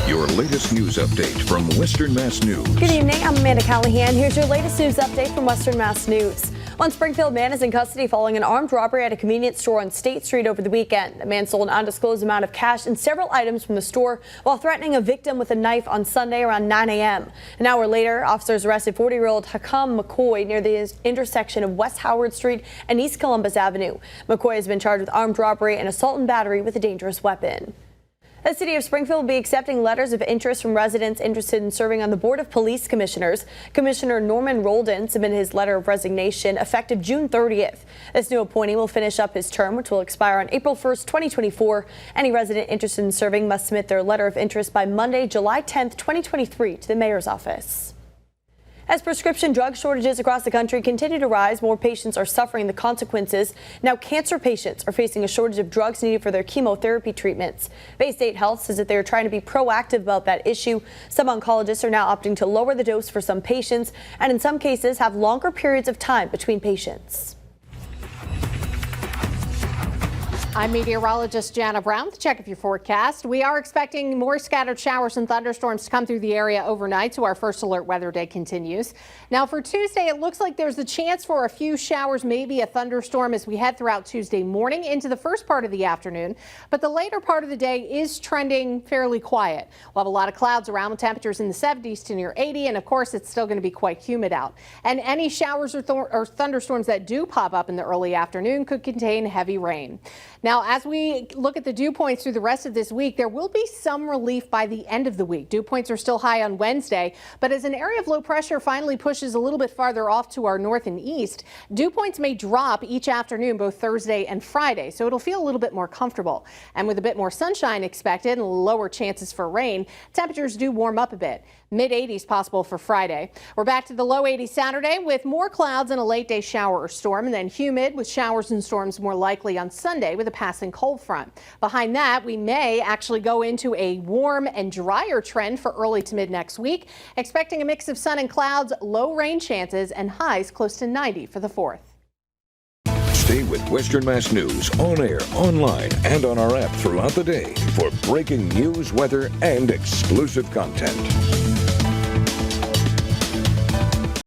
Your latest news update from Western Mass News. Good evening, I'm Amanda Callahan. Here's your latest news update from Western Mass News. One Springfield man is in custody following an armed robbery at a convenience store on State Street over the weekend. A man stole an undisclosed amount of cash and several items from the store while threatening a victim with a knife on Sunday around 9 a.m. An hour later, officers arrested 40-year-old Hakam McCoy near the intersection of West Howard Street and East Columbus Avenue. McCoy has been charged with armed robbery and assault and battery with a dangerous weapon. The city of Springfield will be accepting letters of interest from residents interested in serving on the Board of Police Commissioners. Commissioner Norman Roldan submitted his letter of resignation effective June 30th. This new appointee will finish up his term, which will expire on April 1st, 2024. Any resident interested in serving must submit their letter of interest by Monday, July 10th, 2023 to the mayor's office. As prescription drug shortages across the country continue to rise, more patients are suffering the consequences. Now, cancer patients are facing a shortage of drugs needed for their chemotherapy treatments. Bay State Health says that they are trying to be proactive about that issue. Some oncologists are now opting to lower the dose for some patients and in some cases have longer periods of time between patients. I'm meteorologist Jana Brown with Check of Your Forecast. We are expecting more scattered showers and thunderstorms to come through the area overnight, so our first alert weather day continues. Now for Tuesday, it looks like there's a chance for a few showers, maybe a thunderstorm as we head throughout Tuesday morning into the first part of the afternoon. But the later part of the day is trending fairly quiet. We'll have a lot of clouds around with temperatures in the 70s to near 80. And of course, it's still going to be quite humid out. And any showers or thunderstorms that do pop up in the early afternoon could contain heavy rain. Now, as we look at the dew points through the rest of this week, there will be some relief by the end of the week. Dew points are still high on Wednesday, but as an area of low pressure finally pushes a little bit farther off to our north and east, dew points may drop each afternoon, both Thursday and Friday, so it'll feel a little bit more comfortable. And with a bit more sunshine expected and lower chances for rain, temperatures do warm up a bit. Mid-80s possible for Friday. We're back to the low 80s Saturday with more clouds and a late day shower or storm, and then humid with showers and storms more likely on Sunday with a passing cold front. Behind that, we may actually go into a warm and drier trend for early to mid next week, expecting a mix of sun and clouds, low rain chances, and highs close to 90 for the 4th. Stay with Western Mass News on air, online, and on our app throughout the day for breaking news, weather, and exclusive content.